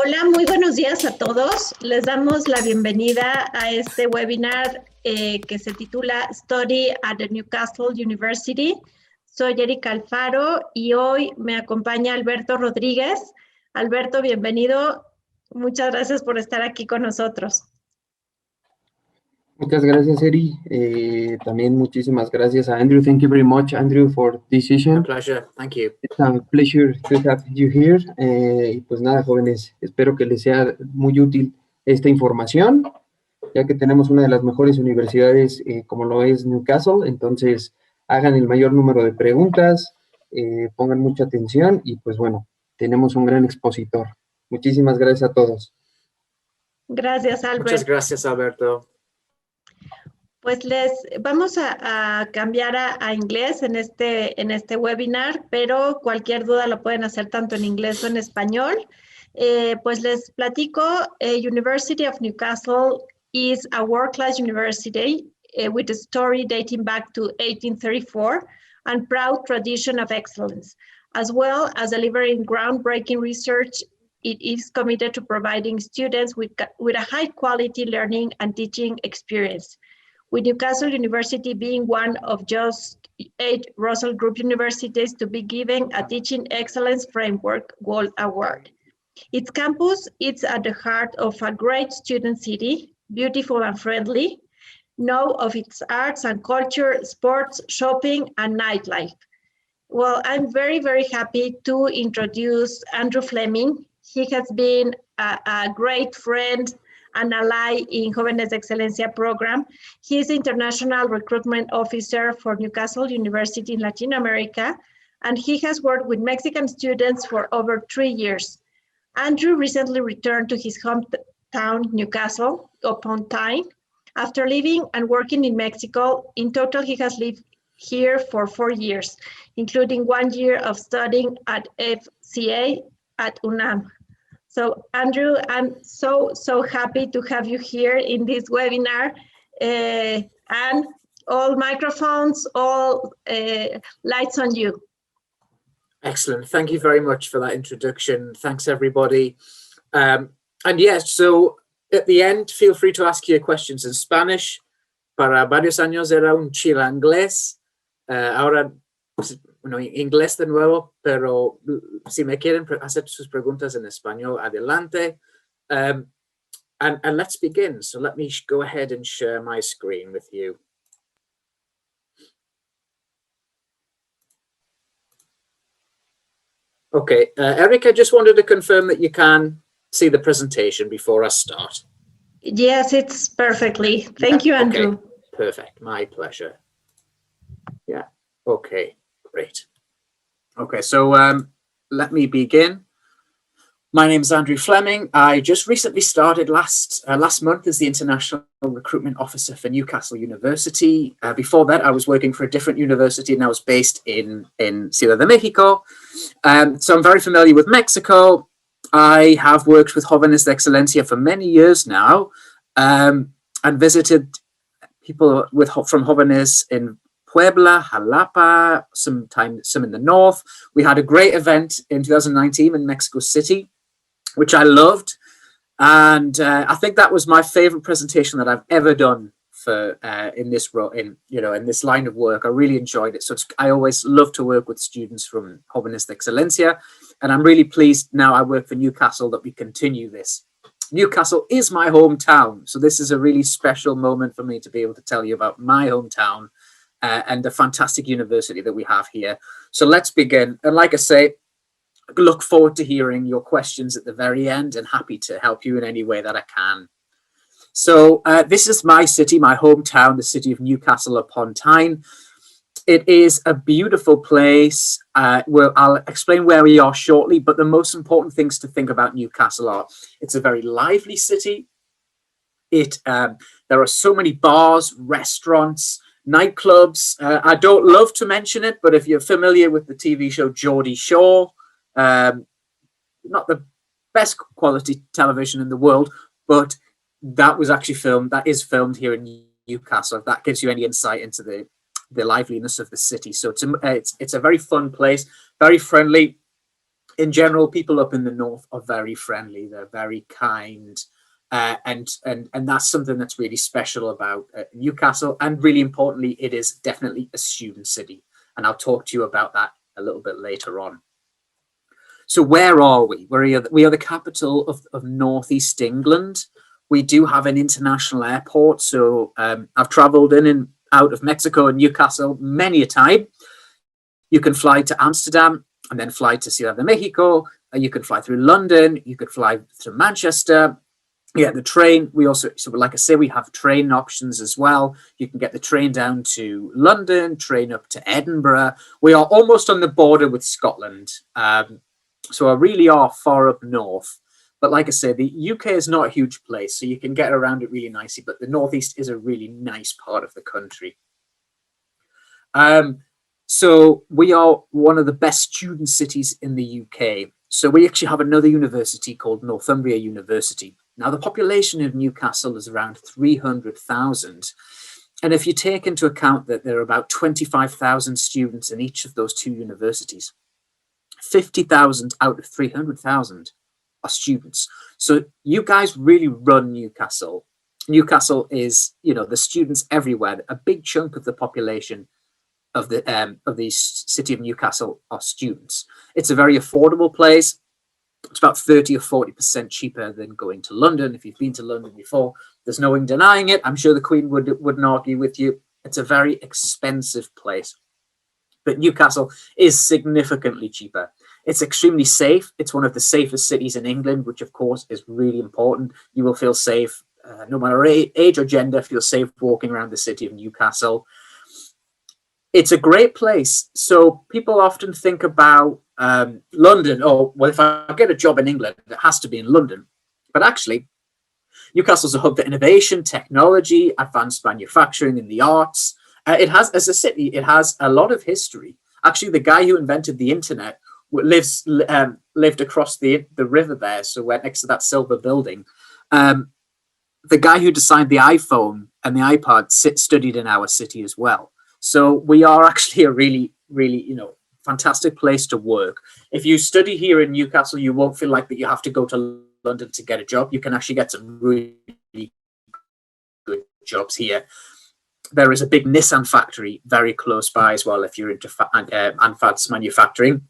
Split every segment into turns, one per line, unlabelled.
Hola, muy buenos días a todos. Les damos la bienvenida a este webinar que se titula Study at the Newcastle University. Soy Erika Alfaro y hoy me acompaña Alberto Rodríguez. Alberto, bienvenido. Muchas gracias por estar aquí con nosotros.
Muchas gracias, Eri. También muchísimas gracias a Andrew. Thank you very much, Andrew, for this session.
My pleasure. Thank you.
It's a pleasure to have you here. Y pues nada, jóvenes, espero que les sea muy útil esta información, ya que tenemos una de las mejores universidades como lo es Newcastle. Entonces, hagan el mayor número de preguntas, pongan mucha atención y pues bueno, tenemos un gran expositor. Muchísimas gracias a todos.
Gracias, Alberto.
Muchas gracias, Alberto.
Pues les vamos a cambiar a inglés en este webinar, pero cualquier duda lo pueden hacer tanto en inglés o en español. Pues les platico, University of Newcastle is a world-class university with a story dating back to 1834 and proud tradition of excellence. As well as delivering groundbreaking research, it is committed to providing students with a high-quality learning and teaching experience, with Newcastle University being one of just 8 Russell Group universities to be given a Teaching Excellence Framework Gold Award. Its campus is at the heart of a great student city, beautiful and friendly, known of its arts and culture, sports, shopping, and nightlife. Well, I'm very, very happy to introduce Andrew Fleming. He has been a great friend and ally in Jóvenes de Excelencia program. He is the International Recruitment Officer for Newcastle University in Latin America, and he has worked with Mexican students for over 3 years. Andrew recently returned to his hometown, Newcastle, upon time. After living and working in Mexico, in total, he has lived here for 4 years, including 1 year of studying at FCA at UNAM. So, Andrew, I'm so happy to have you here in this webinar, and all microphones, all lights on you.
Excellent. Thank you very much for that introduction. Thanks, everybody. And yes, so at the end, feel free to ask your questions in Spanish. Para varios años era un chilanglés. Ahora, bueno, inglés de nuevo, pero si me quieren hacer sus preguntas en español, adelante. And let's begin. So let me go ahead and share my screen with you. Okay, Erica, just wanted to confirm that you can see the presentation before I start.
Yes, it's perfectly. Thank you, Andrew.
Okay, perfect. My pleasure. Yeah, okay. Great. Okay, so let me begin. My name is Andrew Fleming. I just recently started last month as the International Recruitment Officer for Newcastle University. Before that, I was working for a different university and I was based in Ciudad de Mexico. So I'm very familiar with Mexico. I have worked with Jóvenes de Excelencia for many years now, and visited people from Jóvenes in Puebla, Jalapa, some in the north. We had a great event in 2019 in Mexico City, which I loved, and I think that was my favorite presentation that I've ever done for in this line of work. I really enjoyed it. So I always love to work with students from Jóvenes de Excelencia, and I'm really pleased now I work for Newcastle that we continue this. Newcastle is my hometown, so this is a really special moment for me to be able to tell you about my hometown. And the fantastic university that we have here. So let's begin. And like I say, look forward to hearing your questions at the very end and happy to help you in any way that I can. So this is my city, my hometown, the city of Newcastle upon Tyne. It is a beautiful place. I'll explain where we are shortly, but the most important things to think about Newcastle are it's a very lively city. There are so many bars, restaurants, nightclubs. I don't love to mention it, but if you're familiar with the TV show Geordie Shore, not the best quality television in the world, but that is filmed here in Newcastle, if that gives you any insight into the liveliness of the city. So it's a very fun place, very friendly. in general, people up in the north are very friendly. They're very kind. And that's something that's really special about Newcastle. And really importantly, it is definitely a student city. And I'll talk to you about that a little bit later on. So where are we? We are the capital of Northeast England. We do have an international airport. So I've traveled in and out of Mexico and Newcastle many a time. You can fly to Amsterdam and then fly to Ciudad de Mexico. You can fly through London. You could fly to Manchester. Yeah, the train, we also, so like I say, we have train options as well. You can get the train down to London, train up to Edinburgh. We are almost on the border with Scotland. So I really are far up north. But like I said, the UK is not a huge place, so you can get around it really nicely. But the Northeast is a really nice part of the country. So we are one of the best student cities in the UK. So we actually have another university called Northumbria University. Now, the population of Newcastle is around 300,000. And if you take into account that there are about 25,000 students in each of those two universities, 50,000 out of 300,000 are students. So you guys really run Newcastle. Newcastle is, you know, the students everywhere. A big chunk of the population of the city of Newcastle are students. It's a very affordable place. It's about 30 or 40% cheaper than going to London. If you've been to London before, there's no denying it. I'm sure the Queen wouldn't argue with you. It's a very expensive place. But Newcastle is significantly cheaper. It's extremely safe. It's one of the safest cities in England, which of course is really important. You will feel safe, no matter age or gender, feel safe walking around the city of Newcastle. It's a great place. So people often think about London. Oh, well, if I get a job in England, it has to be in London. But actually, Newcastle's a hub for innovation, technology, advanced manufacturing, and the arts. It has, as a city, it has a lot of history. Actually, the guy who invented the internet lived across the river there, so we're next to that silver building. The guy who designed the iPhone and the iPod studied in our city as well. So we are actually a really, really, you know, fantastic place to work. If you study here in Newcastle, you won't feel like that you have to go to London to get a job. You can actually get some really good jobs here. There is a big Nissan factory very close by as well if you're into ANFAD's manufacturing.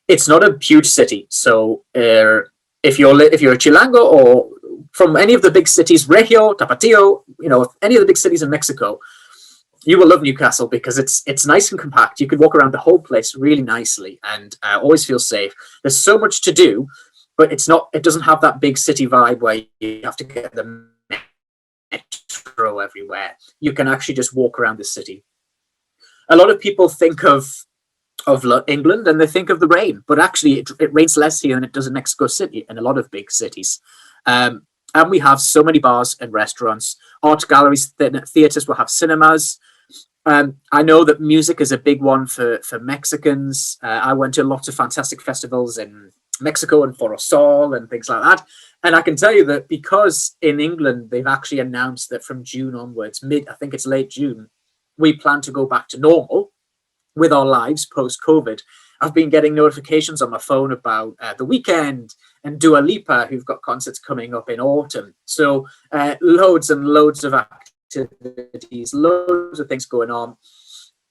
It's not a huge city, so if you're a Chilango or from any of the big cities, Regio, Tapatio, you know, any of the big cities in Mexico, you will love Newcastle because it's nice and compact. You can walk around the whole place really nicely and always feel safe. There's so much to do, but it doesn't have that big city vibe where you have to get the metro everywhere. You can actually just walk around the city. A lot of people think of England and they think of the rain, but actually it rains less here than it does in Mexico City and a lot of big cities. And we have so many bars and restaurants, art galleries, theaters will have cinemas. I know that music is a big one for Mexicans. I went to lots of fantastic festivals in Mexico and Foro Sol and things like that. And I can tell you that because in England, they've actually announced that from June onwards, I think it's late June, we plan to go back to normal with our lives post-COVID. I've been getting notifications on my phone about The Weeknd and Dua Lipa, who've got concerts coming up in autumn. So loads and loads of activities, loads of things going on.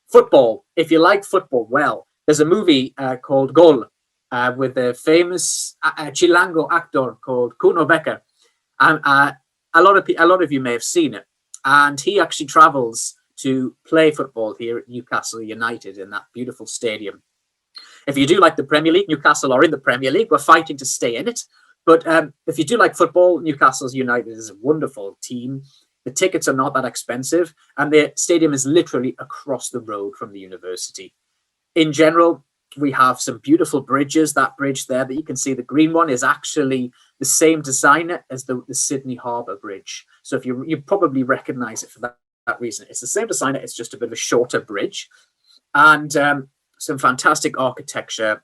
Football. If you like football, well, there's a movie called Gol with a famous Chilango actor called Kuno Becker. And a lot of you may have seen it. And he actually travels to play football here at Newcastle United in that beautiful stadium. If you do like the Premier League, Newcastle are in the Premier League. We're fighting to stay in it. But if you do like football, Newcastle United is a wonderful team. The tickets are not that expensive. And the stadium is literally across the road from the university. In general, we have some beautiful bridges. That bridge there that you can see, the green one, is actually the same designer as the Sydney Harbour Bridge. So if you probably recognize it for that reason. It's the same designer. It's just a bit of a shorter bridge. And some fantastic architecture.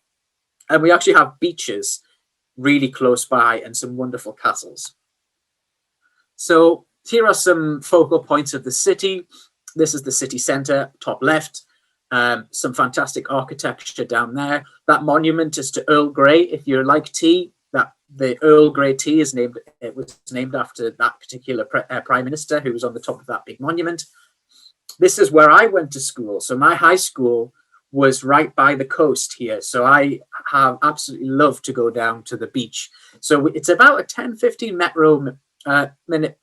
And we actually have beaches really close by and some wonderful castles. So here are some focal points of the city. This is the city centre, top left. Some fantastic architecture down there. That monument is to Earl Grey. If you like tea, that the Earl Grey tea is named. It was named after that particular prime minister who was on the top of that big monument. This is where I went to school. So my high school was right by the coast here. So I have absolutely loved to go down to the beach. So it's about a 10-15 minute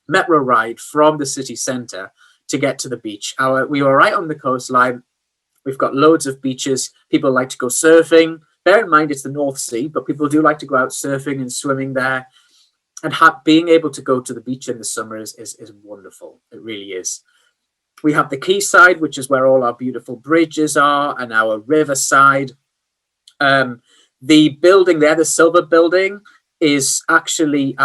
metro ride from the city centre to get to the beach. We were right on the coastline. We've got loads of beaches. People like to go surfing. Bear in mind it's the North Sea, but people do like to go out surfing and swimming there. And being able to go to the beach in the summer is wonderful. It really is. We have the quayside, which is where all our beautiful bridges are, and our riverside. The building there, the Silver Building, is actually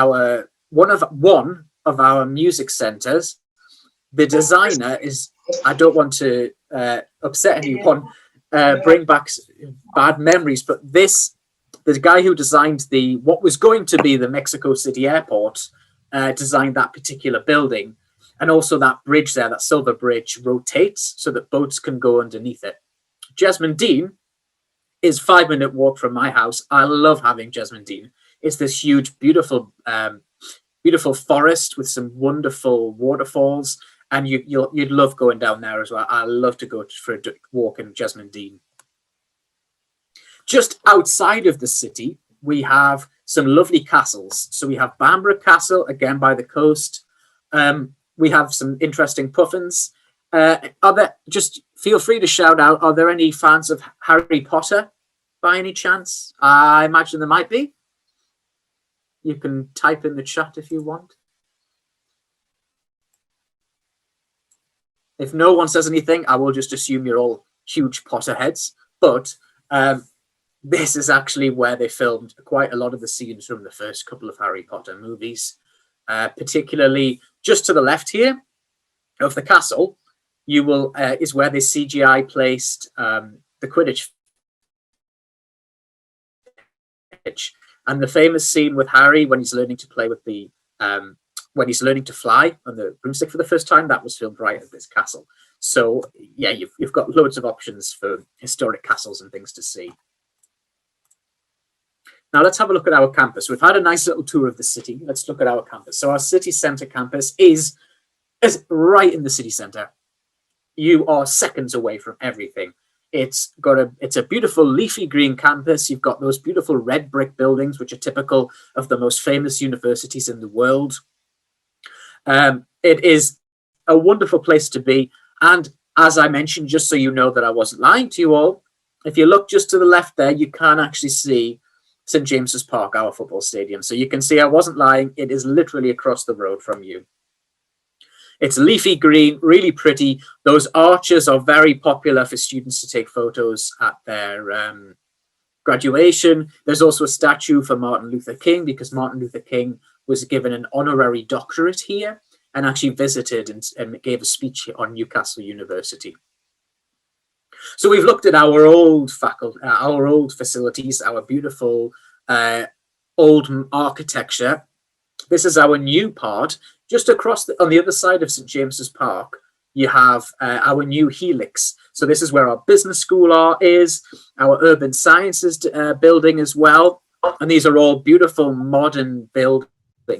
one of our music centres. The designer is, I don't want to upset anyone, bring back bad memories, but the guy who designed what was going to be the Mexico City airport designed that particular building. And also that bridge there, that silver bridge, rotates so that boats can go underneath it. Jesmond Dean is 5-minute walk from my house. I love having Jesmond Dean. It's this huge, beautiful forest with some wonderful waterfalls. And you'd love going down there as well. I love to go for a walk in Jesmond Dean. Just outside of the city, we have some lovely castles. So we have Bamborough Castle, again by the coast. We have some interesting puffins. Just feel free to shout out, are there any fans of Harry Potter by any chance? I imagine there might be. You can type in the chat if you want. If no one says anything, I will just assume you're all huge Potterheads. But this is actually where they filmed quite a lot of the scenes from the first couple of Harry Potter movies. Particularly just to the left here of the castle, is where they CGI placed the Quidditch pitch. And the famous scene with Harry when he's learning to play with when he's learning to fly on the broomstick for the first time, that was filmed right at this castle. So yeah, you've got loads of options for historic castles and things to see. Now let's have a look at our campus. We've had a nice little tour of the city. Let's look at our campus. So our city centre campus is right in the city centre. You are seconds away from everything. It's a beautiful leafy green campus. You've got those beautiful red brick buildings, which are typical of the most famous universities in the world. It is a wonderful place to be. And as I mentioned, just so you know that I wasn't lying to you all, if you look just to the left there, you can actually see St. James's Park, our football stadium. So you can see I wasn't lying. It is literally across the road from you. It's leafy green, really pretty. Those arches are very popular for students to take photos at their graduation. There's also a statue for Martin Luther King because Martin Luther King was given an honorary doctorate here and actually visited and gave a speech on Newcastle University. So we've looked at our old facilities, our beautiful old architecture. This is our new part. Just across on the other side of St. James's Park, you have our new Helix. So this is where our business school is, our urban sciences building as well. And these are all beautiful modern buildings.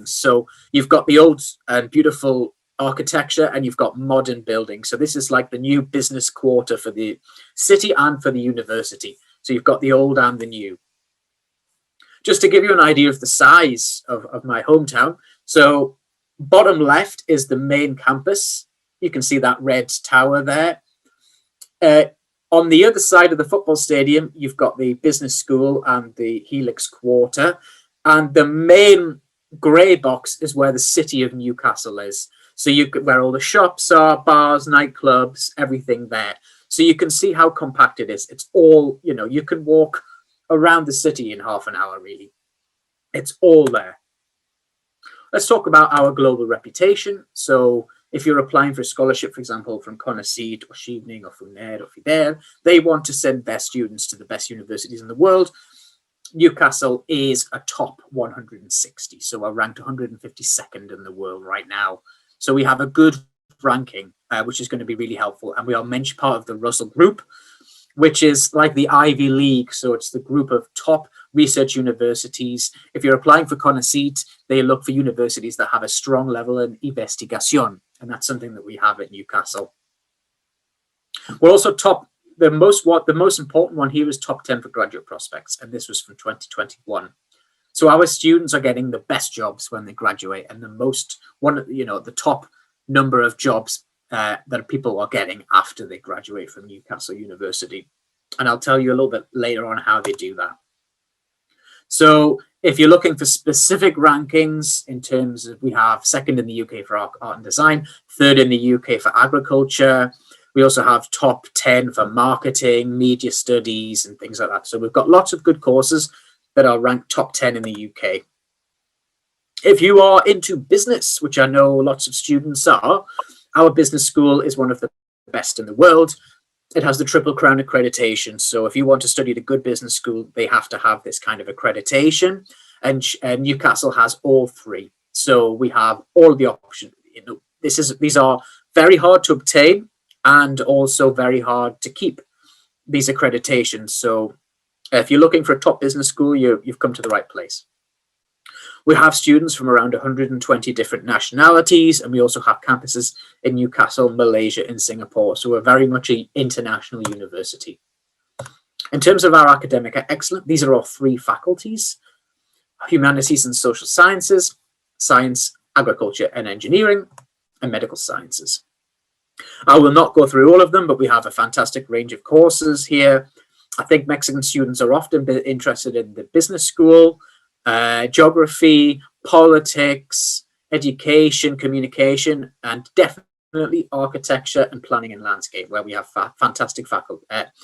So you've got the old and beautiful architecture and you've got modern buildings. So this is like the new business quarter for the city and for the university. So you've got the old and the new. Just to give you an idea of the size of my hometown. So bottom left is the main campus. You can see that red tower there. On the other side of the football stadium, you've got the business school and the Helix quarter. And the main grey box is where the city of Newcastle is. So where all the shops are, bars, nightclubs, everything there. So you can see how compact it is. It's all, you can walk around the city in half an hour, really. It's all there. Let's talk about our global reputation. So if you're applying for a scholarship, for example, from CONACYT or Scheveningen or FUNED or FIDEL, they want to send their students to the best universities in the world. Newcastle is a top 160. So we're ranked 152nd in the world right now. So we have a good ranking, which is going to be really helpful. And we are part of the Russell Group, which is like the Ivy League. So it's the group of top research universities. If you're applying for CONACYT, they look for universities that have a strong level in investigación. And that's something that we have at Newcastle. We're also the most important one here is top 10 for graduate prospects. And this was from 2021. So our students are getting the best jobs when they graduate, and the top number of jobs that people are getting after they graduate from Newcastle University. And I'll tell you a little bit later on how they do that. So if you're looking for specific rankings in terms of, we have second in the UK for art and design, third in the UK for agriculture. We also have top 10 for marketing, media studies, and things like that. So we've got lots of good courses that are ranked top 10 in the UK. If you are into business, which I know lots of students are, our business school is one of the best in the world. It has the Triple Crown accreditation. So if you want to study at a good business school, they have to have this kind of accreditation. And Newcastle has all three. So we have all the options. These are very hard to obtain and also very hard to keep, these accreditations. So if you're looking for a top business school, you've come to the right place. We have students from around 120 different nationalities, and we also have campuses in Newcastle, Malaysia, and Singapore. So we're very much an international university. In terms of our academic excellence, these are our three faculties: humanities and social sciences, science, agriculture and engineering, and medical sciences. I will not go through all of them, but we have a fantastic range of courses here. I think Mexican students are often interested in the business school, geography, politics, education, communication, and definitely architecture and planning and landscape, where we have fantastic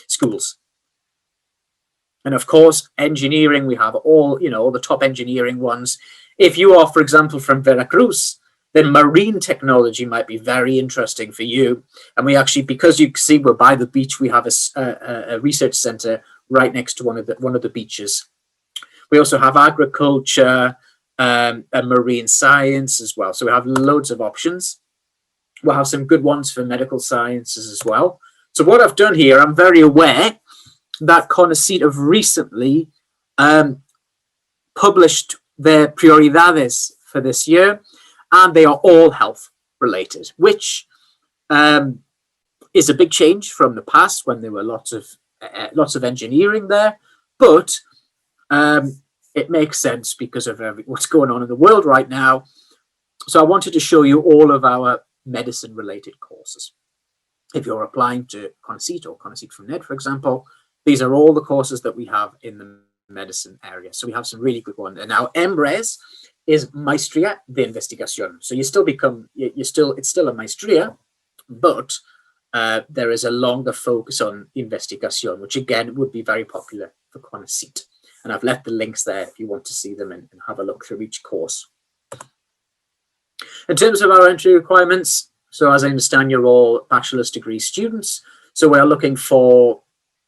schools. And of course, engineering, we have all the top engineering ones. If you are, for example, from Veracruz, then marine technology might be very interesting for you. And we actually, because you can see we're by the beach, we have a research center right next to one of the beaches. We also have agriculture and marine science as well. So we have loads of options. We'll have some good ones for medical sciences as well. So what I've done here, I'm very aware that CONACYT have recently published their prioridades for this year, and they are all health related, which is a big change from the past when there were lots of engineering there. But it makes sense because of what's going on in the world right now. So I wanted to show you all of our medicine related courses. If you're applying to CONACYT or CONACYT from NED, for example, these are all the courses that we have in the medicine area. So we have some really good ones. And now MRes is Maestría de Investigación. So it's still a maestría, but there is a longer focus on investigación, which again would be very popular for CONACYT. And I've left the links there if you want to see them and have a look through each course. In terms of our entry requirements, so as I understand, you're all bachelor's degree students. So we're looking for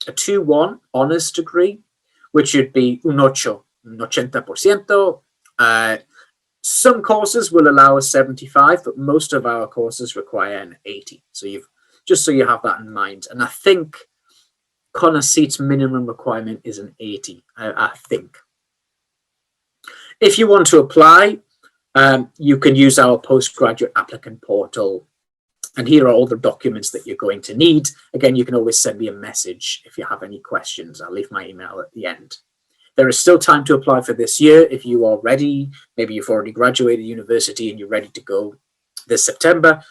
a 2-1 honors degree, which should be un 80%. Some courses will allow a 75, but most of our courses require an 80. So just so you have that in mind. And I think CONACYT's minimum requirement is an 80, I think. If you want to apply, you can use our postgraduate applicant portal. And here are all the documents that you're going to need. Again, you can always send me a message if you have any questions. I'll leave my email at the end. There is still time to apply for this year if you are ready. Maybe you've already graduated university and you're ready to go this September.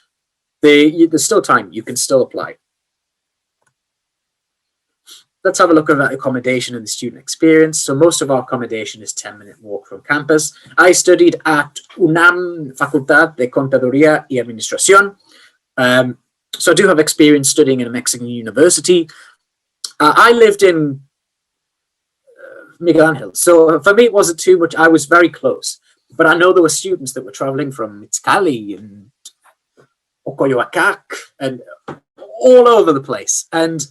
There's still time. You can still apply. Let's have a look at accommodation and the student experience. So most of our accommodation is 10-minute walk from campus. I studied at UNAM, Facultad de Contaduría y Administración. So I do have experience studying in a Mexican university. I lived in Miguel Angel. So for me, it wasn't too much. I was very close. But I know there were students that were traveling from Mexicali and Ocoyoacac and all over the place. And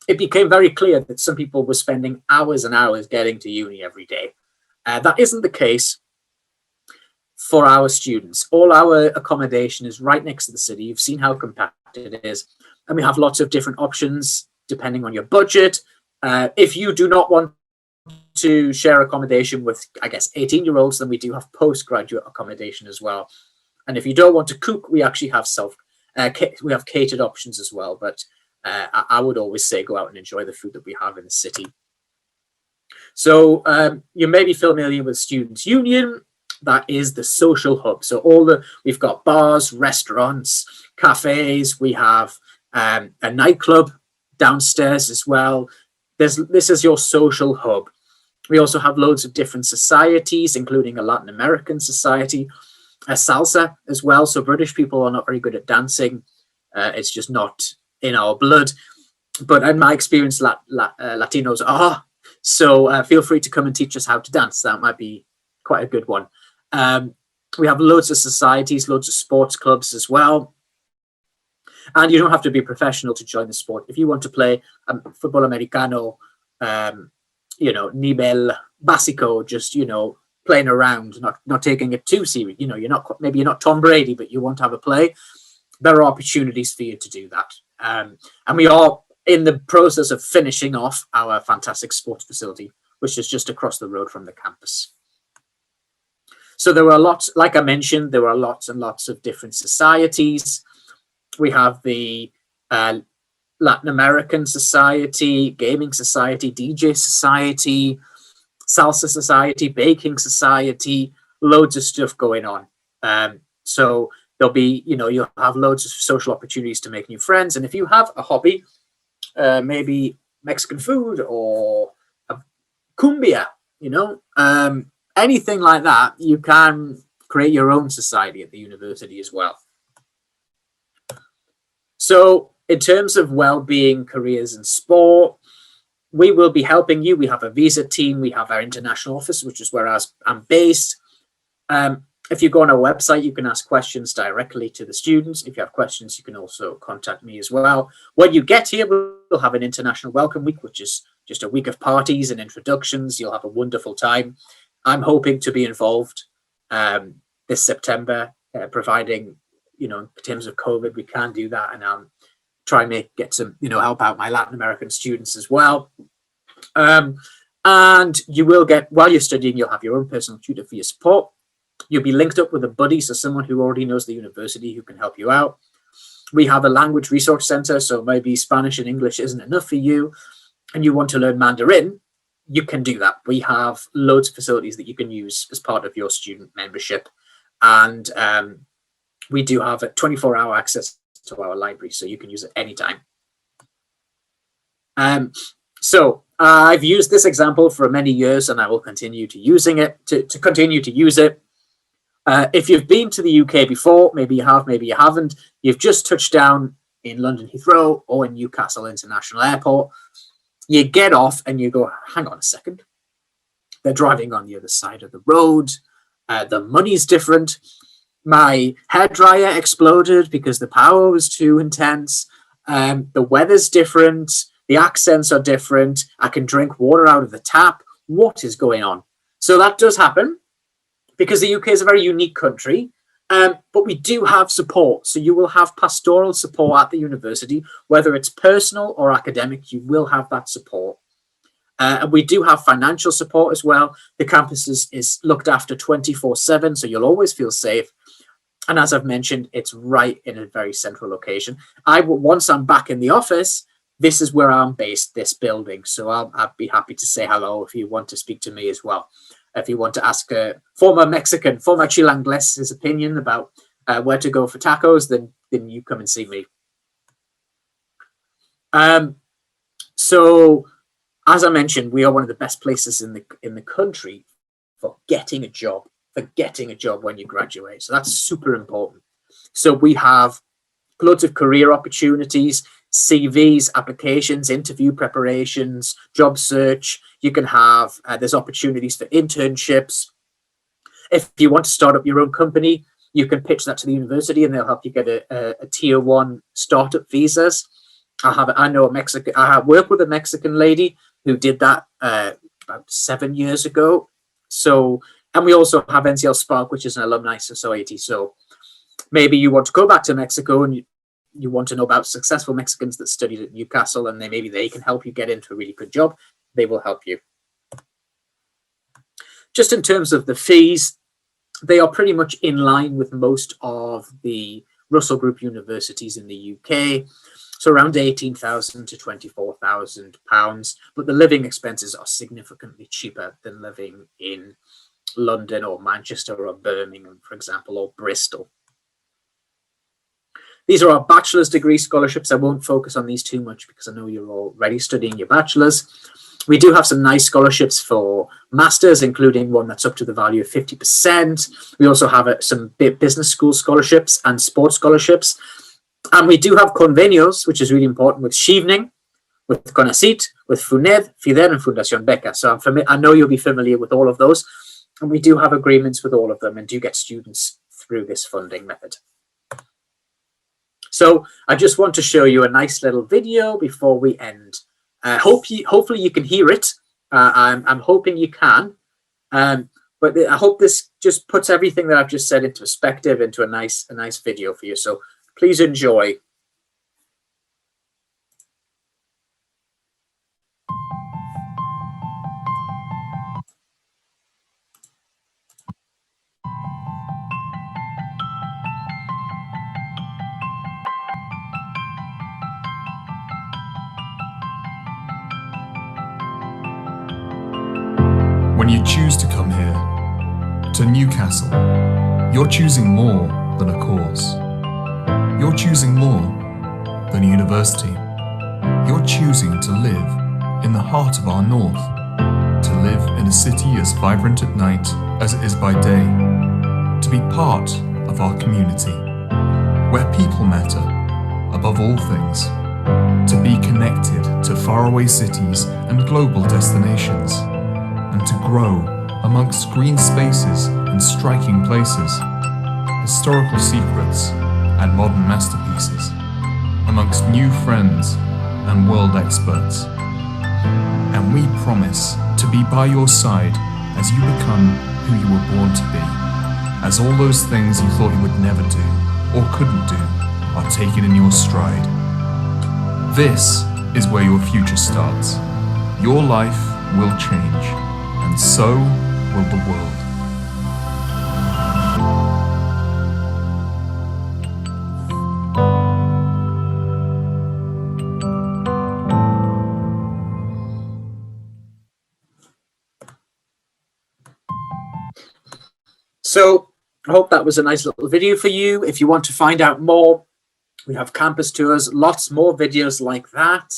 it became very clear that some people were spending hours and hours getting to uni every day. That isn't the case for our students. All our accommodation is right next to the city. You've seen how compact it is. And we have lots of different options depending on your budget. If you do not want to share accommodation with, I guess, 18-year-olds, then we do have postgraduate accommodation as well. And if you don't want to cook, we actually have we have catered options as well. But I would always say go out and enjoy the food that we have in the city. So you may be familiar with Students' Union. That is the social hub. So we've got bars, restaurants, cafes. We have a nightclub downstairs as well. This is your social hub. We also have loads of different societies, including a Latin American society, a salsa as well. So British people are not very good at dancing. It's just not in our blood. But in my experience, Latinos are. So feel free to come and teach us how to dance. That might be quite a good one. We have loads of societies, loads of sports clubs as well. And you don't have to be professional to join the sport. If you want to play football americano, nivel básico, just, playing around, not taking it too serious. Maybe you're not Tom Brady, but you want to have a play. There are opportunities for you to do that. And we are in the process of finishing off our fantastic sports facility, which is just across the road from the campus. So there were lots, like I mentioned, there are lots and lots of different societies. We have the Latin American Society, Gaming Society, DJ Society, Salsa Society, Baking Society, loads of stuff going on. So there'll be, you'll have loads of social opportunities to make new friends. And if you have a hobby, maybe Mexican food or a cumbia, anything like that, you can create your own society at the university as well. So in terms of well-being, careers and sport, we will be helping you. We have a visa team. We have our international office, which is where I'm based. If you go on our website, you can ask questions directly to the students. If you have questions, you can also contact me as well. When you get here, we'll have an international welcome week, which is just a week of parties and introductions. You'll have a wonderful time. I'm hoping to be involved this September, providing, in terms of COVID, we can do that. And try and get some, help out my Latin American students as well. And you will get, while you're studying, you'll have your own personal tutor for your support. You'll be linked up with a buddy, so someone who already knows the university who can help you out. We have a language resource center, so maybe Spanish and English isn't enough for you, and you want to learn Mandarin, you can do that. We have loads of facilities that you can use as part of your student membership. And we do have a 24-hour access to our library, so you can use it anytime. So I've used this example for many years, and I will continue to using it to continue to use it. If you've been to the UK before, maybe you have, maybe you haven't. You've just touched down in London Heathrow or in Newcastle International Airport. You get off and you go, hang on a second. They're driving on the other side of the road. The money's different. My hairdryer exploded because the power was too intense. The weather's different. The accents are different. I can drink water out of the tap. What is going on? So that does happen because the UK is a very unique country, but we do have support. So you will have pastoral support at the university, whether it's personal or academic, you will have that support. And we do have financial support as well. The campus is looked after 24/7, so you'll always feel safe. And as I've mentioned, it's right in a very central location. Once I'm back in the office, this is where I'm based, this building. So I'd be happy to say hello if you want to speak to me as well. If you want to ask a former Chilangles's opinion about where to go for tacos, then you come and see me. So as I mentioned, we are one of the best places in the country for getting a job. When you graduate. So that's super important. So we have loads of career opportunities, CVs, applications, interview preparations, job search. You can have, there's opportunities for internships. If you want to start up your own company, you can pitch that to the university and they'll help you get a tier 1 startup visas. I work with a Mexican lady who did that about 7 years ago. So And we also have NCL Spark, which is an alumni society. So maybe you want to go back to Mexico and you want to know about successful Mexicans that studied at Newcastle, and maybe they can help you get into a really good job. They will help you. Just in terms of the fees, they are pretty much in line with most of the Russell Group universities in the UK. So around £18,000 to £24,000, but the living expenses are significantly cheaper than living in London or Manchester or Birmingham, for example, or Bristol. These are our bachelor's degree scholarships. I won't focus on these too much because I know you're already studying your bachelor's. We do have some nice scholarships for masters, including one that's up to the value of 50%. We also have some business school scholarships and sports scholarships. And we do have convenios, which is really important, with Scheveningen, with CONACYT, with FUNED, FIDER, and Fundación Beca. So I know you'll be familiar with all of those. And we do have agreements with all of them and do get students through this funding method. So I just want to show you a nice little video before we end. Hopefully you can hear it. I'm hoping you can. But I hope this just puts everything that I've just said into perspective, into a nice video for you. So please enjoy.
When you choose to come here, to Newcastle, you're choosing more than a course. You're choosing more than a university. You're choosing to live in the heart of our north, to live in a city as vibrant at night as it is by day, to be part of our community, where people matter above all things, to be connected to faraway cities and global destinations, and to grow amongst green spaces and striking places, historical secrets and modern masterpieces, amongst new friends and world experts. And we promise to be by your side as you become who you were born to be, as all those things you thought you would never do or couldn't do are taken in your stride. This is where your future starts. Your life will change, and so will the world.
So I hope that was a nice little video for you. If you want to find out more, we have campus tours, lots more videos like that.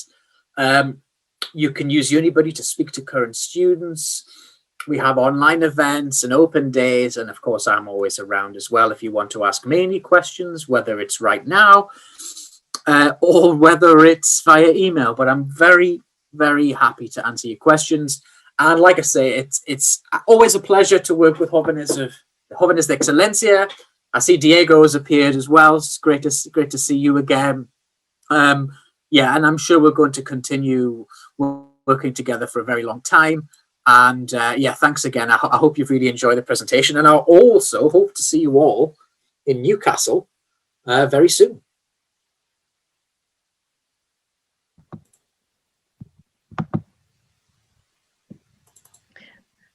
You can use Unibuddy to speak to current students. We have online events and open days. And of course, I'm always around as well if you want to ask me any questions, whether it's right now or whether it's via email. But I'm very, very happy to answer your questions. And like I say, it's always a pleasure to work with Jóvenes de Excelencia. I see Diego has appeared as well. It's great to see you again. Yeah, and I'm sure we're going to continue working together for a very long time. And yeah, thanks again. I hope you've really enjoyed the presentation. And I'll also hope to see you all in Newcastle very soon.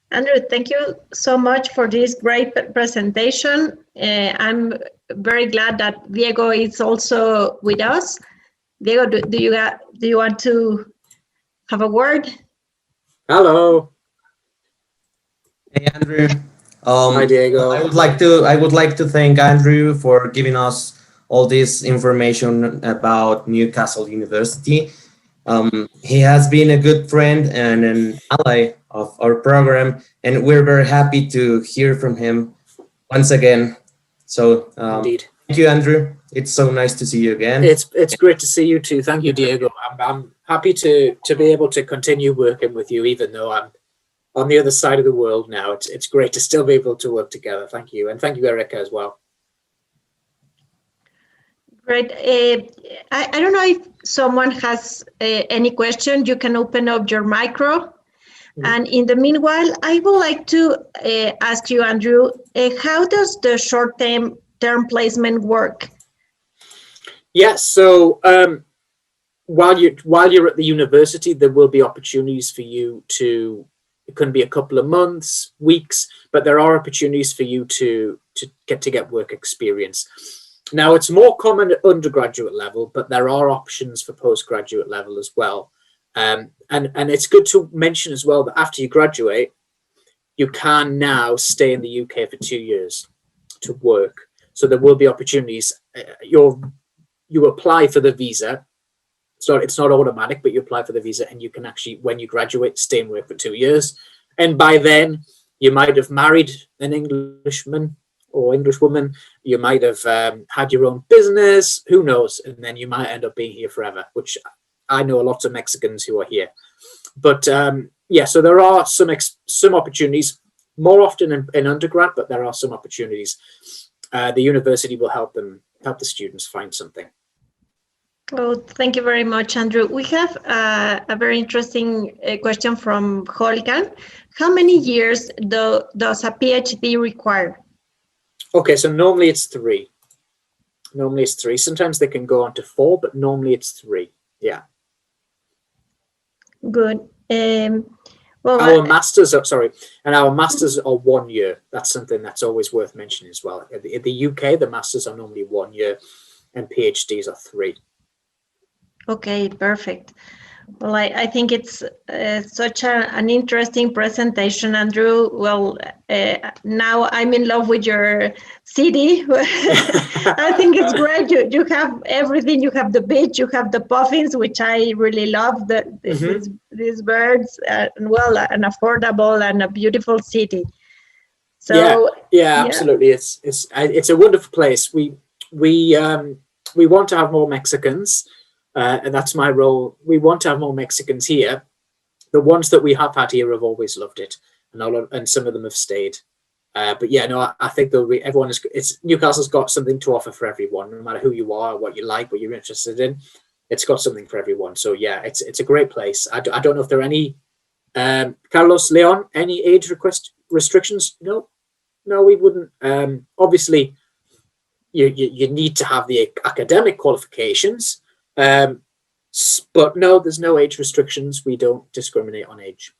Andrew, thank you so much for this great presentation. I'm very glad that Diego is also with us. Diego, do you want to have a word?
Hello.
Hey, Andrew.
Hi, Diego.
I would like to thank Andrew for giving us all this information about Newcastle University. He has been a good friend and an ally of our program, and we're very happy to hear from him once again. So
Indeed.
Thank you, Andrew. It's so nice to see you again.
It's great to see you too. Thank you, Diego. I'm happy to be able to continue working with you, even though I'm on the other side of the world now. It's great to still be able to work together. Thank you. And thank you, Erica, as well.
Great. I don't know if someone has any question. You can open up your micro. And in the meanwhile, I would like to ask you, Andrew, how does the short-term placement work?
Yes, so while you're at the university, there will be opportunities for you to, it can be a couple of months, weeks, but there are opportunities for you to get work experience. Now, it's more common at undergraduate level, but there are options for postgraduate level as well. And it's good to mention as well that after you graduate, you can now stay in the UK for 2 years to work. So there will be opportunities. You apply for the visa. So it's not automatic, but you apply for the visa and you can actually, when you graduate, stay and work for 2 years. And by then, you might have married an Englishman or Englishwoman. You might have had your own business. Who knows? And then you might end up being here forever, which I know a lot of Mexicans who are here. But yeah, so there are some opportunities, more often in undergrad, but there are some opportunities. The university will help the students find something.
Oh, thank you very much, Andrew. We have a very interesting question from Holgan. How many years does a PhD require?
Okay, so normally it's 3. Normally it's 3. Sometimes they can go on to 4, but normally it's 3. Yeah.
Good. Well,
our masters are 1 year. That's something that's always worth mentioning as well. In the UK, the masters are normally 1 year, and PhDs are 3.
Okay, perfect. Well, I think it's such an interesting presentation, Andrew. Well, now I'm in love with your city. I think it's great. You have everything. You have the beach, you have the puffins, which I really love, these birds, and well, an affordable and a beautiful city. So
yeah, absolutely. It's a wonderful place. We want to have more Mexicans. And that's my role. We want to have more Mexicans here. The ones that we have had here have always loved it, and some of them have stayed. But yeah, no, I think Newcastle's got something to offer for everyone, no matter who you are, what you like, what you're interested in. It's got something for everyone. So yeah, it's a great place. I don't know if there are any Carlos, Leon, any age restrictions? No, we wouldn't. Obviously, you need to have the academic qualifications. But no, there's no age restrictions. We don't discriminate on age.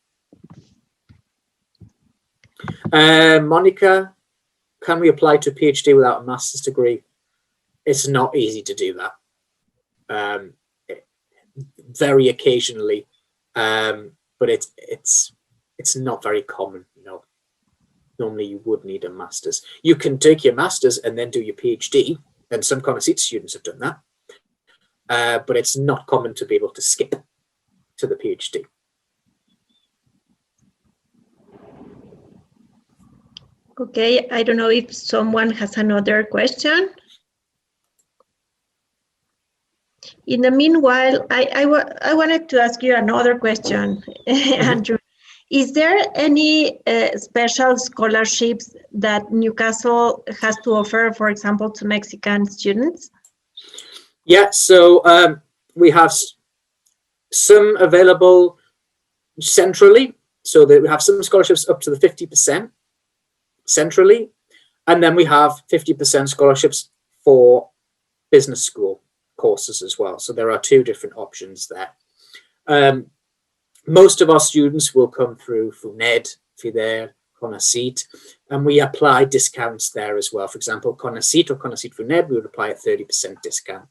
Monica, can we apply to a PhD without a master's degree? It's not easy to do that. Very occasionally, but it's not very common. No, normally you would need a master's. You can take your master's and then do your PhD, and some CONACYT students have done that. But it's not common to be able to skip to the PhD.
Okay, I don't know if someone has another question. In the meanwhile, I wanted to ask you another question, Andrew. Is there any special scholarships that Newcastle has to offer, for example, to Mexican students?
Yeah, so we have some available centrally, so that we have some scholarships up to the 50% centrally, and then we have 50% scholarships for business school courses as well. So there are 2 different options there. Most of our students will come through FUNED, FIDER, CONACYT, and we apply discounts there as well. For example, CONACYT or CONACYT FUNED, we would apply a 30% discount.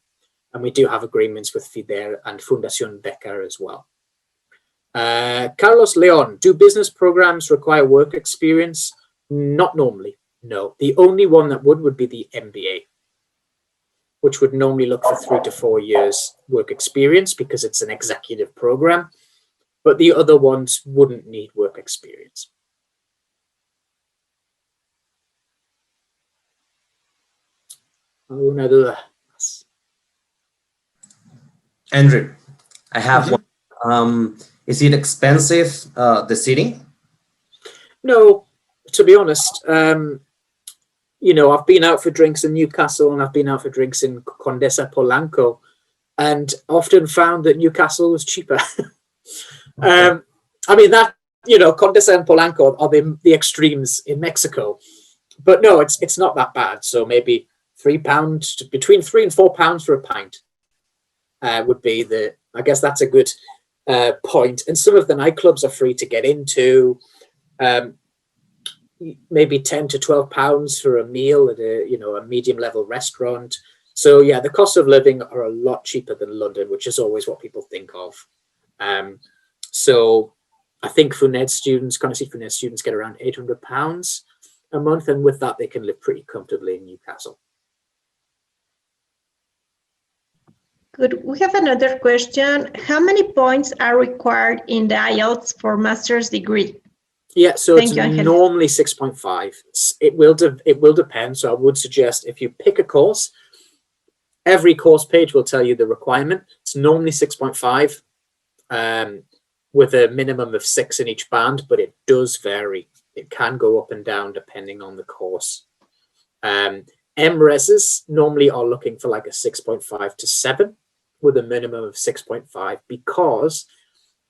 And we do have agreements with FIDER and Fundación Beca as well. Carlos Leon, do business programs require work experience? Not normally, no. The only one that would be the MBA, which would normally look for 3 to 4 years work experience because it's an executive program. But the other ones wouldn't need work experience. Una duda.
Andrew, I have one. Is it expensive, the city?
No, to be honest, you know, I've been out for drinks in Newcastle and I've been out for drinks in Condesa Polanco and often found that Newcastle was cheaper. I mean, that you know, Condesa and Polanco are the extremes in Mexico. But no, it's not that bad. So maybe £3, between £3 and £4 for a pint would be I guess that's a good point. And some of the nightclubs are free to get into. Maybe £10 to £12 for a meal at a medium level restaurant. So yeah, the cost of living are a lot cheaper than London, which is always what people think of. So I think Funet students get around £800 a month, and with that they can live pretty comfortably in Newcastle.
Good. We have another question. How many points are required in the IELTS for master's degree?
Yeah, so
Thank
it's
you,
normally 6.5. It will depend. So I would suggest if you pick a course, every course page will tell you the requirement. It's normally 6.5 with a minimum of 6 in each band, but it does vary. It can go up and down depending on the course. MRESs normally are looking for like a 6.5 to 7 with a minimum of 6.5 because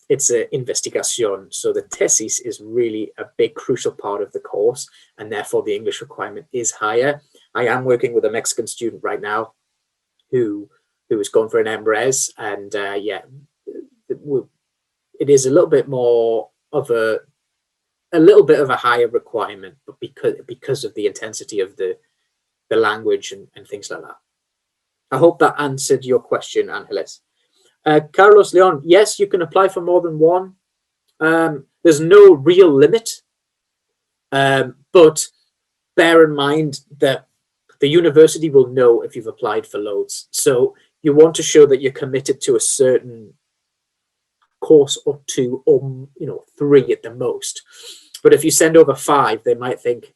it's an investigación. So the thesis is really a big crucial part of the course, and therefore the English requirement is higher. I am working with a Mexican student right now who is going for an MRES, and yeah, it is a little bit more of a little bit of a higher requirement, but because of the intensity of the language and things like that. I hope that answered your question, Angeles. Carlos Leon, yes, you can apply for more than one. There's no real limit, but bear in mind that the university will know if you've applied for loads. So you want to show that you're committed to a certain course or two, or 3 at the most. But if you send over 5, they might think,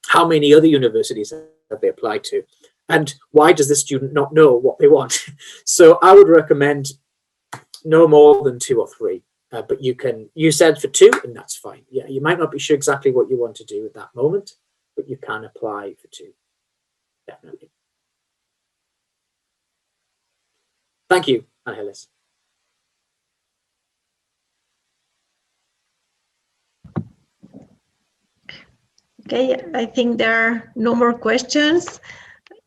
how many other universities have they applied to? And why does the student not know what they want? So I would recommend no more than 2 or 3. But you said for 2, and that's fine. Yeah, you might not be sure exactly what you want to do at that moment, but you can apply for 2. Definitely. Thank you, Angeles.
Okay, I think there are no more questions.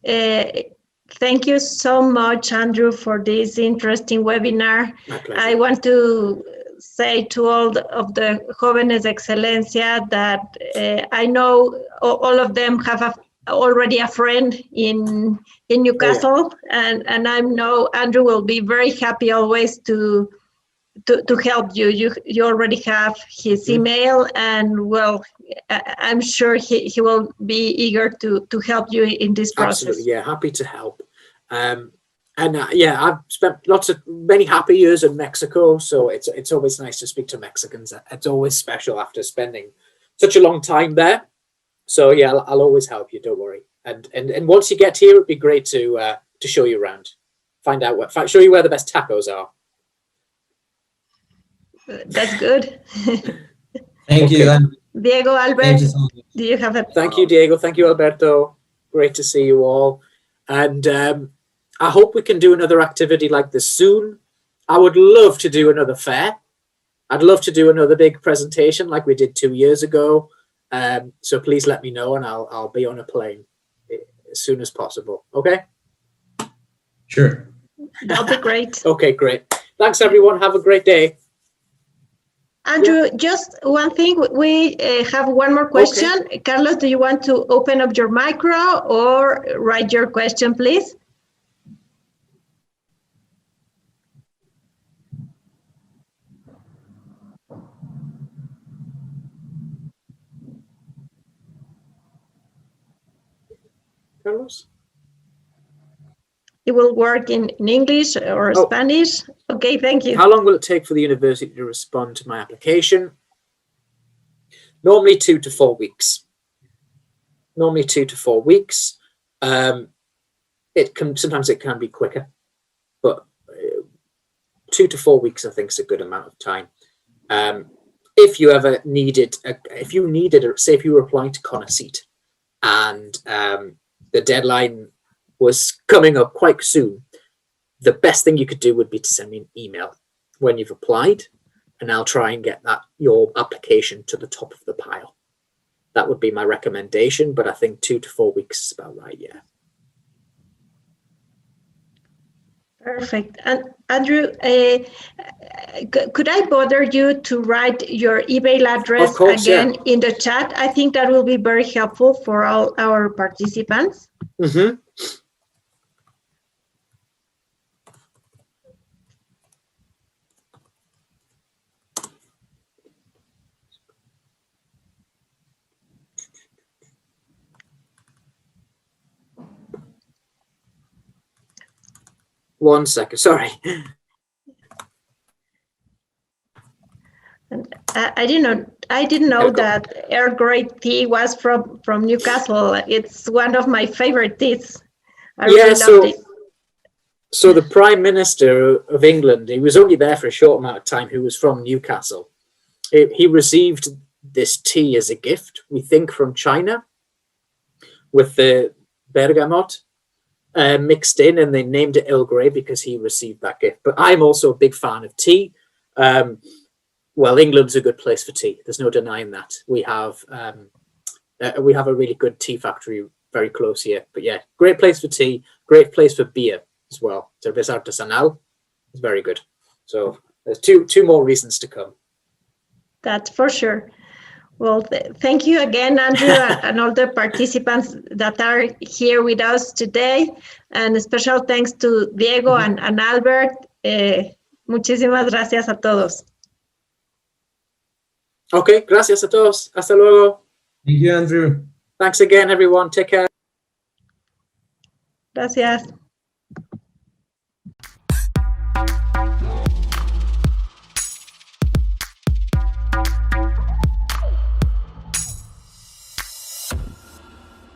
Thank you so much, Andrew, for this interesting webinar. I want to say to all of the Jóvenes de Excelencia that I know all of them have already a friend in Newcastle, and I know Andrew will be very happy always to help you. You already have his email, and well, I'm sure he will be eager to help you in this process.
Absolutely, yeah, happy to help. Yeah, I've spent many happy years in Mexico, so it's always nice to speak to Mexicans. It's always special after spending such a long time there. So yeah, I'll always help you. Don't worry. And once you get here, it'd be great to show you around, show you where the best tacos are.
That's good.
Thank you.
Diego, Albert, do you have a...
Thank you, Diego. Thank you, Alberto. Great to see you all. And I hope we can do another activity like this soon. I would love to do another fair. I'd love to do another big presentation like we did 2 years ago. So please let me know, and I'll be on a plane as soon as possible. Okay?
Sure.
That'll be great.
Okay, great. Thanks, everyone. Have a great day.
Andrew, just one thing. We have one more question. Okay. Carlos, do you want to open up your micro or write your question, please?
Carlos?
It will work in English or Spanish. Okay, thank you.
How long will it take for the university to respond to my application? Normally 2 to 4 weeks. Normally 2 to 4 weeks. Sometimes it can be quicker, but 2 to 4 weeks I think is a good amount of time. If you ever needed, if you were applying to CONACYT and the deadline was coming up quite soon, the best thing you could do would be to send me an email when you've applied, and I'll try and get your application to the top of the pile. That would be my recommendation, but I think 2 to 4 weeks is about right, yeah.
Perfect. And Andrew, could I bother you to write your email address again in the chat? I think that will be very helpful for all our participants.
Mm-hmm. One second, sorry.
I didn't know that Earl Grey tea was from Newcastle. It's one of my favorite teas. I really loved it.
So the Prime Minister of England, he was only there for a short amount of time, who was from Newcastle. He received this tea as a gift, we think from China, with the bergamot mixed in, and they named it Earl Grey because he received that gift. But I'm also a big fan of tea. Well, England's a good place for tea. There's no denying that. We have a really good tea factory very close here. But yeah, great place for tea, great place for beer as well. Cerveza artesanal is very good. So there's two more reasons to come.
That's for sure. Well, thank you again, Andrew, and all the participants that are here with us today. And a special thanks to Diego and Albert. Muchísimas gracias a todos.
Okay, gracias a todos. Hasta luego.
Thank you, Andrew.
Thanks again, everyone. Take care.
Gracias.